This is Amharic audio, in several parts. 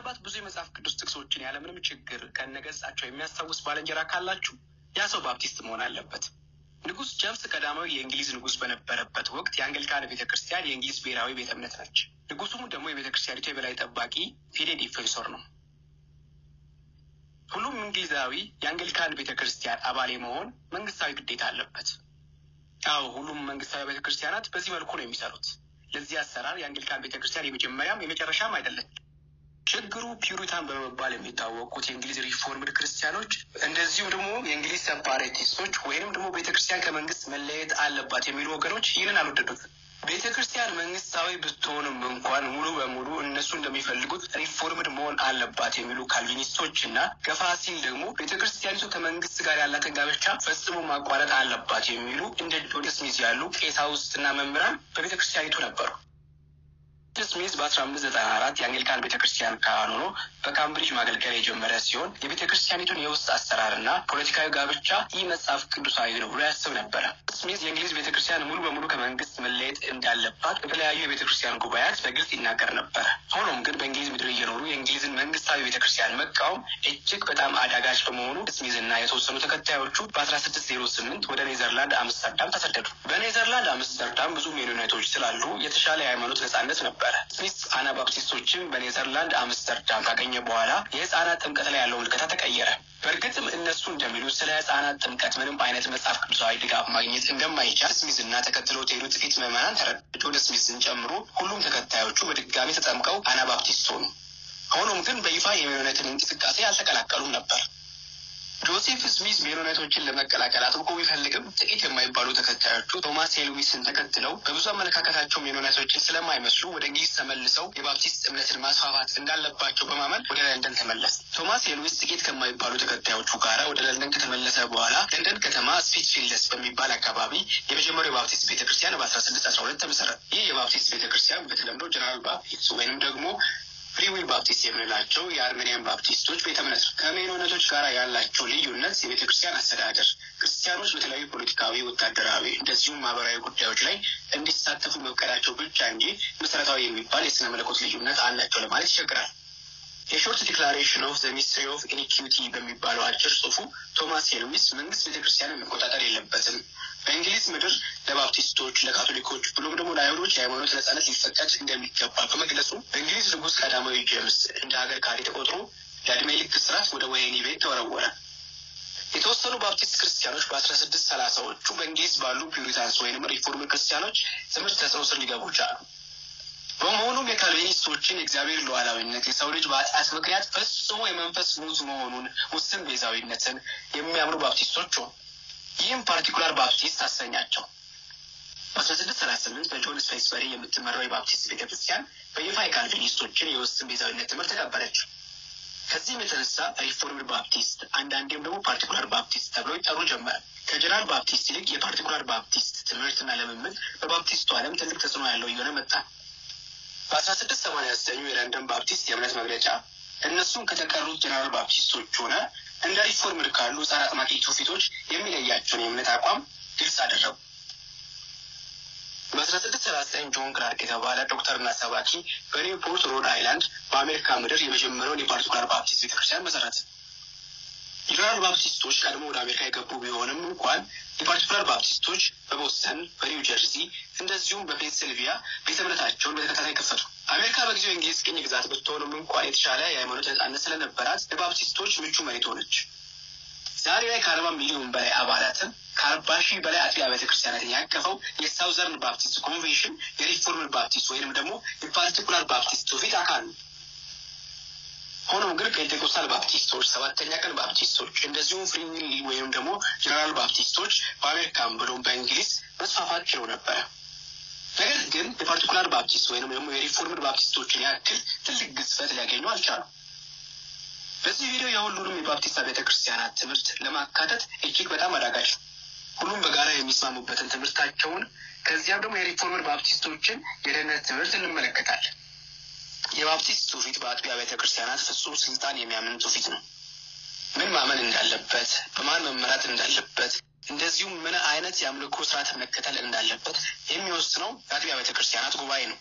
ምናልባት ብዙ የመጽሐፍ ቅዱስ ጥቅሶችን ያለምንም ችግር ከነገጻቸው የሚያስታውስ ባልንጀራ ካላችሁ ያ ሰው ባፕቲስት መሆን አለበት። ንጉስ ጀምስ ቀዳማዊ የእንግሊዝ ንጉስ በነበረበት ወቅት የአንግሊካን ቤተክርስቲያን የእንግሊዝ ብሔራዊ ቤተ እምነት ነች። ንጉሱም ደግሞ የቤተክርስቲያኒቱ የበላይ ጠባቂ ፊዴ ዲፌንሶር ነው። ሁሉም እንግሊዛዊ የአንግሊካን ቤተክርስቲያን አባል መሆን መንግስታዊ ግዴታ አለበት። አዎ ሁሉም መንግስታዊ ቤተክርስቲያናት በዚህ መልኩ ነው የሚሰሩት። ለዚህ አሰራር የአንግሊካን ቤተክርስቲያን የመጀመሪያም የመጨረሻም አይደለም። ችግሩ ፒዩሪታን በመባል የሚታወቁት የእንግሊዝ ሪፎርምድ ክርስቲያኖች እንደዚሁ ደግሞ የእንግሊዝ ሰፓሬቲስቶች ወይንም ደግሞ ቤተክርስቲያን ከመንግስት መለየት አለባት የሚሉ ወገኖች ይህንን አልወደዱት። ቤተክርስቲያን መንግስታዊ ብትሆንም እንኳን ሙሉ በሙሉ እነሱ እንደሚፈልጉት ሪፎርምድ መሆን አለባት የሚሉ ካልቪኒስቶች እና ገፋ ሲል ደግሞ ቤተክርስቲያኒቱ ከመንግስት ጋር ያላትን ጋብቻ ፈጽሞ ማቋረጥ አለባት የሚሉ እንደ ጆን ስሚዝ ያሉ ቀሳውስትና መምህራን በቤተክርስቲያኒቱ ነበሩ። ስሚዝ በ1594 የአንግሊካን ቤተክርስቲያን ካህን ሆኖ በካምብሪጅ ማገልገል የጀመረ ሲሆን የቤተክርስቲያኒቱን የውስጥ አሰራርና ፖለቲካዊ ጋብቻ ይህ መጽሐፍ ቅዱሳዊ ነው ብሎ ያስብ ነበረ። ስሚዝ የእንግሊዝ ቤተክርስቲያን ሙሉ በሙሉ ከመንግስት መለየት እንዳለባት በተለያዩ የቤተክርስቲያን ጉባኤያት በግልጽ ይናገር ነበረ። ሆኖም ግን በእንግሊዝ ምድር እየኖሩ የእንግሊዝን መንግስታዊ ቤተክርስቲያን መቃወም እጅግ በጣም አዳጋች በመሆኑ ስሚዝና የተወሰኑ ተከታዮቹ በ1608 ወደ ኔዘርላንድ አምስተርዳም ተሰደዱ። በኔዘርላንድ አምስተርዳም ብዙ ሜኖናይቶች ስላሉ የተሻለ የሃይማኖት ነጻነት ነበር። ስሚዝ አናባፕቲስቶችን በኔዘርላንድ አምስተርዳም ካገኘ በኋላ የህፃናት ጥምቀት ላይ ያለው ምልከታ ተቀየረ። በእርግጥም እነሱ እንደሚሉት ስለ ህፃናት ጥምቀት ምንም አይነት መጽሐፍ ቅዱሳዊ ድጋፍ ማግኘት እንደማይቻል ስሚዝና ተከትሎት የሄዱ ጥቂት ምዕመናን ተረዱ። ወደ ስሚዝን ጨምሮ ሁሉም ተከታዮቹ በድጋሚ ተጠምቀው አናባፕቲስት ሆኑ። ሆኖም ግን በይፋ የሜኖናይትን እንቅስቃሴ አልተቀላቀሉም ነበር። ጆሴፍ ስሚዝ ሜኖናይቶችን ለመቀላቀል አጥብቆ ቢፈልግም ጥቂት የማይባሉ ተከታዮቹ ቶማስ ሄልዊስን ተከትለው በብዙ አመለካከታቸው ሜኖናይቶችን ስለማይመስሉ ወደ እንግሊዝ ተመልሰው የባፕቲስት እምነትን ማስፋፋት እንዳለባቸው በማመን ወደ ለንደን ተመለሰ። ቶማስ ሄልዊስ ጥቂት ከማይባሉ ተከታዮቹ ጋር ወደ ለንደን ከተመለሰ በኋላ ለንደን ከተማ ስፒትፊልድስ በሚባል አካባቢ የመጀመሪያው የባፕቲስት ቤተክርስቲያን በ1612 ተመሰረተ። ይህ የባፕቲስት ቤተክርስቲያን በተለምዶ ጀነራል ባፕቲስት ወይንም ደግሞ ፍሪዊል ባፕቲስት የምንላቸው የአርሜኒያን ባፕቲስቶች ቤተ እምነት ከሜኖናይቶች ጋር ያላቸው ልዩነት የቤተክርስቲያን አስተዳደር ክርስቲያኖች በተለያዩ ፖለቲካዊ፣ ወታደራዊ እንደዚሁም ማህበራዊ ጉዳዮች ላይ እንዲሳተፉ መፍቀዳቸው ብቻ እንጂ መሰረታዊ የሚባል የስነ መለኮት ልዩነት አላቸው ለማለት ይቸግራል። የሾርት ዲክላሬሽን ኦፍ ዘ ሚስትሪ ኦፍ ኢኒኩዊቲ በሚባለው አጭር ጽሑፉ ቶማስ ሄልዊስ መንግስት ቤተክርስቲያንን መቆጣጠር የለበትም፣ በእንግሊዝ ምድር ለባፕቲስቶች፣ ለካቶሊኮች ብሎም ደግሞ ለአይሁዶች የሃይማኖት ነጻነት ሊፈቀድ እንደሚገባ በመግለጹ በእንግሊዝ ንጉስ ቀዳማዊ ጄምስ እንደ ሀገር ካሪ ተቆጥሮ ለዕድሜ ልክ እስራት ወደ ወህኒ ቤት ተወረወረ። የተወሰኑ ባፕቲስት ክርስቲያኖች በ1630ዎቹ በእንግሊዝ ባሉ ፒዩሪታንስ ወይንም ሪፎርም ክርስቲያኖች ትምህርት ተጽዕኖ ስር ሊገቡ ቻሉ። በመሆኑም የካልቪኒስቶችን የእግዚአብሔር ሉዓላዊነት፣ የሰው ልጅ በኃጢአት ምክንያት ፈጽሞ የመንፈስ ሙት መሆኑን፣ ውስን ቤዛዊነትን የሚያምኑ ባፕቲስቶች ሆኑ። ይህም ፓርቲኩላር ባፕቲስት አሰኛቸው። በ1638 በጆን ስፔንሰር የምትመራው የባፕቲስት ቤተክርስቲያን በይፋ የካልቪኒስቶችን የውስን ቤዛዊነት ትምህርት ተቀበለች። ከዚህም የተነሳ ሪፎርምድ ባፕቲስት አንዳንዴም ደግሞ ፓርቲኩላር ባፕቲስት ተብሎ ይጠሩ ጀመረ። ከጀነራል ባፕቲስት ይልቅ የፓርቲኩላር ባፕቲስት ትምህርትና ልምምድ በባፕቲስቱ ዓለም ትልቅ ተጽዕኖ ያለው እየሆነ መጣ። በ1689 የለንደን ባፕቲስት የእምነት መግለጫ እነሱም ከተቀሩት ጀነራል ባፕቲስቶች ሆነ እንደ ሪፎርምድ ካሉ ጸረ አጥማቂ ትውፊቶች የሚለያቸውን የእምነት አቋም ግልጽ አደረጉ። በ1639 ጆን ክላርክ የተባለ ዶክተርና ሰባኪ በኒውፖርት ሮድ አይላንድ በአሜሪካ ምድር የመጀመሪያውን የፓርቲኩላር ባፕቲስት ቤተክርስቲያን መሰረተ። ጀነራል ባፕቲስቶች ቀድሞ ወደ አሜሪካ የገቡ ቢሆንም እንኳን የፓርቲኩላር ባፕቲስቶች በቦስተን፣ በኒው ጀርሲ እንደዚሁም በፔንሲልቪያ ቤተ እምነታቸውን በተከታታይ ከፈቱ። አሜሪካ በጊዜው የእንግሊዝ ቅኝ ግዛት ብትሆንም እንኳን የተሻለ የሃይማኖት ነጻነት ስለነበራት ለባፕቲስቶች ምቹ መሬት ሆነች። ዛሬ ላይ ከ40 ሚሊዮን በላይ አባላትን ከ40 ሺህ በላይ አጥቢያ ቤተክርስቲያናትን ያቀፈው የሳውዘርን ባፕቲስት ኮንቬንሽን የሪፎርምድ ባፕቲስት ወይንም ደግሞ የፓርቲኩላር ባፕቲስት ትውፊት አካል ነው። ሆኖም ግን ፔንቴኮስታል ባፕቲስቶች፣ ሰባተኛ ቀን ባፕቲስቶች እንደዚሁም ፍሪዊል ወይም ደግሞ ጀነራል ባፕቲስቶች በአሜሪካም ብሎም በእንግሊዝ መስፋፋት ችለው ነበረ። ነገር ግን የፓርቲኩላር ባፕቲስት ወይም ደግሞ የሪፎርምድ ባፕቲስቶችን ያክል ትልቅ ግዝፈት ሊያገኙ አልቻሉም። በዚህ ቪዲዮ የሁሉንም የባፕቲስት ቤተክርስቲያናት ትምህርት ለማካተት እጅግ በጣም አዳጋች ነው። ሁሉም በጋራ የሚስማሙበትን ትምህርታቸውን ከዚያም ደግሞ የሪፎርምድ ባፕቲስቶችን የደህንነት ትምህርት እንመለከታለን። የባፕቲስት ትውፊት በአጥቢያ ቤተክርስቲያናት ፍጹም ስልጣን የሚያምን ትውፊት ነው። ምን ማመን እንዳለበት፣ በማን መመራት እንዳለበት እንደዚሁም ምን አይነት የአምልኮ ስርዓት መከተል እንዳለበት የሚወስነው የአጥቢያ ቤተክርስቲያናት ጉባኤ ነው።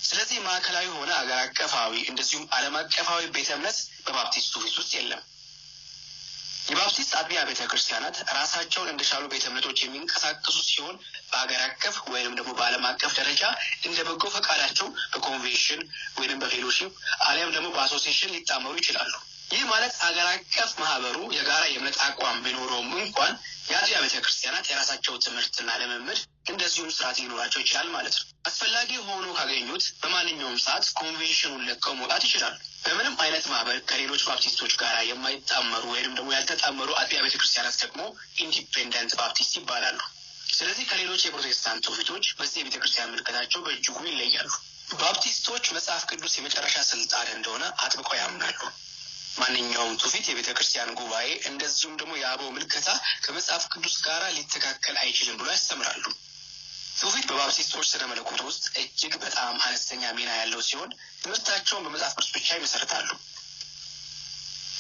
ስለዚህ ማዕከላዊ ሆነ አገር አቀፋዊ እንደዚሁም ዓለም አቀፋዊ ቤተ እምነት በባፕቲስት ትውፊት ውስጥ የለም። የባፕቲስት አጥቢያ ቤተ ክርስቲያናት ራሳቸውን እንደሻሉ ቤተ እምነቶች የሚንቀሳቀሱ ሲሆን በአገር አቀፍ ወይንም ደግሞ በዓለም አቀፍ ደረጃ እንደ በጎ ፈቃዳቸው በኮንቬንሽን ወይንም በፌሎሺፕ አሊያም ደግሞ በአሶሲዬሽን ሊጣመሩ ይችላሉ። ይህ ማለት አገር አቀፍ ማህበሩ የጋራ የእምነት አቋም ቢኖረውም እንኳን የአጥቢያ ቤተ ክርስቲያናት የራሳቸው ትምህርትና ልምምድ እንደዚሁም ስርዓት ሊኖራቸው ይችላል ማለት ነው። አስፈላጊ ሆኖ ካገኙት በማንኛውም ሰዓት ኮንቬንሽኑን ለቀው መውጣት ይችላሉ። በምንም አይነት ማህበር ከሌሎች ባፕቲስቶች ጋር የማይጣመሩ ወይንም ደግሞ ያልተጣመሩ አጥቢያ ቤተ ክርስቲያናት ደግሞ ኢንዲፔንደንት ባፕቲስት ይባላሉ። ስለዚህ ከሌሎች የፕሮቴስታንት ትውፊቶች በዚህ የቤተ ክርስቲያን ምልከታቸው በእጅጉ ይለያሉ። ባፕቲስቶች መጽሐፍ ቅዱስ የመጨረሻ ስልጣን እንደሆነ አጥብቀው ያምናሉ። ማንኛውም ትውፊት የቤተ ክርስቲያን ጉባኤ እንደዚሁም ደግሞ የአበው ምልከታ ከመጽሐፍ ቅዱስ ጋር ሊተካከል አይችልም ብሎ ያስተምራሉ። ትውፊት በባፕቲስቶች ስነ መለኮት ውስጥ እጅግ በጣም አነስተኛ ሚና ያለው ሲሆን ትምህርታቸውን በመጽሐፍ ቅዱስ ብቻ ይመሰርታሉ።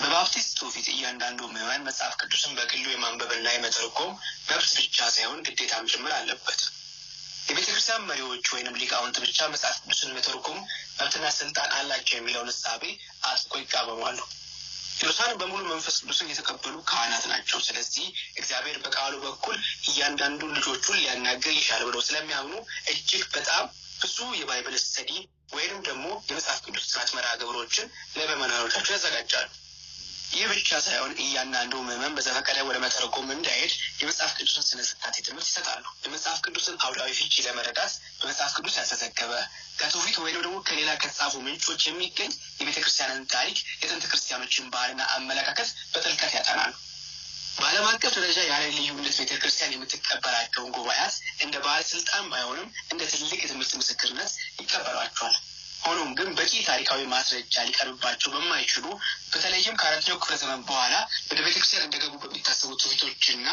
በባፕቲስት ትውፊት እያንዳንዱ ምዕመን መጽሐፍ ቅዱስን በግሉ የማንበብና የመተርጎም መብት ብቻ ሳይሆን ግዴታም ጭምር አለበት። የቤተ ክርስቲያን መሪዎች ወይንም ሊቃውንት ብቻ መጽሐፍ ቅዱስን መተርጎም መብትና ስልጣን አላቸው የሚለውን እሳቤ አጥብቆ ይቃወማሉ። ቅዱሳን በሙሉ መንፈስ ቅዱስን የተቀበሉ ካህናት ናቸው። ስለዚህ እግዚአብሔር በቃሉ በኩል እያንዳንዱ ልጆቹን ሊያናገር ይሻል ብለው ስለሚያምኑ እጅግ በጣም ብዙ የባይብል ስተዲ ወይንም ደግሞ የመጽሐፍ ቅዱስ ጥናት መርሃ ግብሮችን ለምዕመናኖቻቸው ያዘጋጃሉ። ይህ ብቻ ሳይሆን እያንዳንዱ ምዕመን በዘፈቀደ ወደ መተርጎም እንዳይሄድ የመጽሐፍ ቅዱስን ስነ ስርዓት ትምህርት ይሰጣሉ። የመጽሐፍ ቅዱስን አውዳዊ ፍቺ ለመረዳት በመጽሐፍ ቅዱስ ያልተዘገበ ከትውፊት ወይም ደግሞ ከሌላ ከተጻፉ ምንጮች የሚገኝ የቤተ ክርስቲያንን ታሪክ፣ የጥንት ክርስቲያኖችን ባህልና አመለካከት በጥልቀት ያጠናሉ። በዓለም አቀፍ ደረጃ ያለ ልዩነት ቤተ ክርስቲያን የምትቀበላቸውን ጉባኤያት እንደ ባለስልጣን ባይሆንም እንደ ትልቅ የትምህርት ምስክርነት ይቀበሏቸዋል። ሆኖም ግን በቂ ታሪካዊ ማስረጃ ሊቀርብባቸው በማይችሉ በተለይም ከአራተኛው ክፍለ ዘመን በኋላ ወደ ቤተክርስቲያን እንደገቡ በሚታሰቡ ትውፊቶችና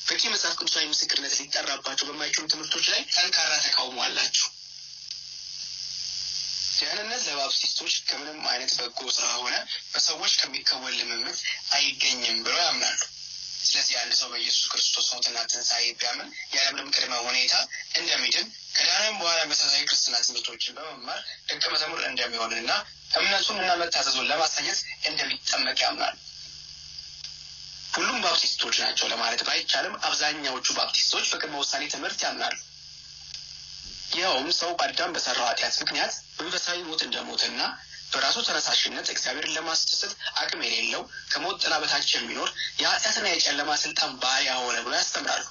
በቂ መጽሐፍ ቅዱሳዊ ምስክርነት ሊጠራባቸው በማይችሉ ትምህርቶች ላይ ጠንካራ ተቃውሞ አላቸው። ደህንነት ለባፕቲስቶች ከምንም አይነት በጎ ስራ ሆነ በሰዎች ከሚከወን ልምምድ አይገኝም ብለው ያምናሉ። ስለዚህ አንድ ሰው በኢየሱስ ክርስቶስ ሞትና ትንሣኤ ቢያምን ያለምንም ቅድመ ሁኔታ እንደሚድን ከዳንም በኋላ መሰረታዊ ክርስትና ትምህርቶችን በመማር ደቀ መዝሙር እንደሚሆንና እምነቱንና መታዘዙን ለማሳየት እንደሚጠመቅ ያምናል። ሁሉም ባፕቲስቶች ናቸው ለማለት ባይቻልም አብዛኛዎቹ ባፕቲስቶች በቅድመ ውሳኔ ትምህርት ያምናሉ። ይኸውም ሰው በአዳም በሰራው ኃጢአት ምክንያት መንፈሳዊ ሞት እንደሞትና በራሱ ተነሳሽነት እግዚአብሔርን ለማስደሰት አቅም የሌለው ከሞት ጥላ በታች የሚኖር የኃጢአትና የጨለማ ስልጣን ባሪያ ሆነ ብሎ ያስተምራሉ።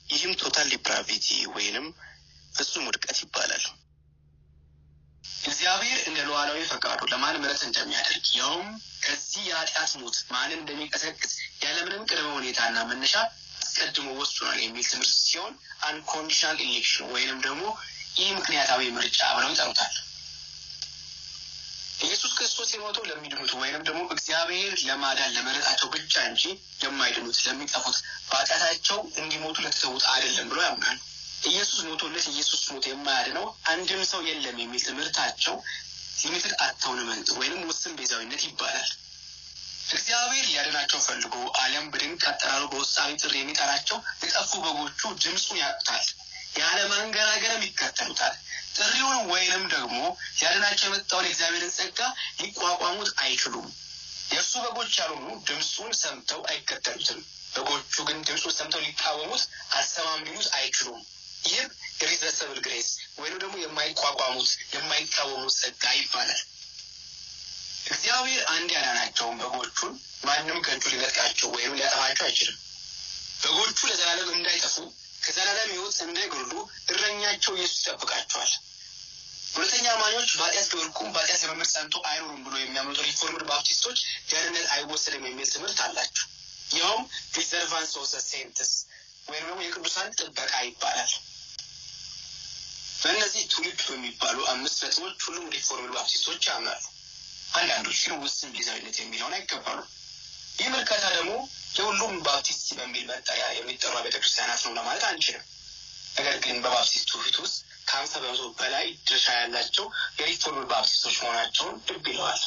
ይህም ቶታል ዲፕራቪቲ ወይንም ፍጹም ውድቀት ይባላል። እግዚአብሔር እንደ ሉዓላዊ ፈቃዱ ለማን ምሕረት እንደሚያደርግ ይኸውም ከዚህ የኃጢአት ሞት ማንን እንደሚቀሰቅስ ያለምንም ቅድመ ሁኔታና መነሻ አስቀድሞ ወስኗል የሚል ትምህርት ሲሆን አንኮንዲሽናል ኢሌክሽን ወይንም ደግሞ ይህ ምክንያታዊ ምርጫ ብለው ይጠሩታል። ኢየሱስ ክርስቶስ የሞተው ለሚድኑት ወይንም ደግሞ እግዚአብሔር ለማዳን ለመረጣቸው ብቻ እንጂ ለማይድኑት ለሚጠፉት በኃጢአታቸው እንዲሞቱ ለተተዉት አይደለም ብሎ ያምናሉ። ኢየሱስ ሞቶለት ኢየሱስ ሞት የማያድነው አንድም ሰው የለም የሚል ትምህርታቸው ሊሚትድ አቶንመንት ወይንም ውስን ቤዛዊነት ይባላል። እግዚአብሔር ሊያድናቸው ፈልጎ አሊያም በድንቅ አጠራሩ በውሳኔ ጥሪ የሚጠራቸው የጠፉ በጎቹ ድምፁን ያውቁታል፣ ያለ ማንገራገርም ይከተሉታል። ጥሪውን ወይንም ደግሞ ሊያድናቸው የመጣውን የእግዚአብሔርን ጸጋ ሊቋቋሙት አይችሉም። የእርሱ በጎች ያልሆኑ ድምፁን ሰምተው አይከተሉትም። በጎቹ ግን ድምፁን ሰምተው ሊቃወሙት አልሰማም ሊሉት አይችሉም። ይህም ኢሪቨርሲብል ግሬስ ወይንም ደግሞ የማይቋቋሙት የማይቃወሙት ጸጋ ይባላል። እግዚአብሔር አንድ ያዳናቸውን በጎቹን ማንም ከእጁ ሊነጥቃቸው ወይም ሊያጠፋቸው አይችልም። በጎቹ ለዘላለም እንዳይጠፉ ከዘላለም ሕይወት እንዳይጎድሉ እረኛቸው ኢየሱስ ይጠብቃቸዋል። ሁለተኛ አማኞች በኃጢአት ቢወድቁም በኃጢአት ልምምድ ጸንቶ አይኖሩም ብሎ የሚያምኑት ሪፎርምድ ባፕቲስቶች ደህንነት አይወሰድም የሚል ትምህርት አላቸው። ይኸውም ፕሪዘርቫንስ ኦፍ ዘ ሴንትስ ወይም ደግሞ የቅዱሳን ጥበቃ ይባላል። በእነዚህ ትውልድ በሚባሉ 5 ነጥቦች ሁሉም ሪፎርምድ ባፕቲስቶች ያምናሉ። አንዳንዶች ግን ውስን ቤዛዊነት የሚለውን አይቀበሉም። ይህ ምልከታ ደግሞ የሁሉም ባፕቲስት በሚል መጠሪያ የሚጠሩ ቤተክርስቲያናት ነው ለማለት አንችልም። ነገር ግን በባፕቲስት ትውፊት ውስጥ ከ50% በላይ ድርሻ ያላቸው የሪፎርምድ ባፕቲስቶች መሆናቸውን ልብ ይለዋል።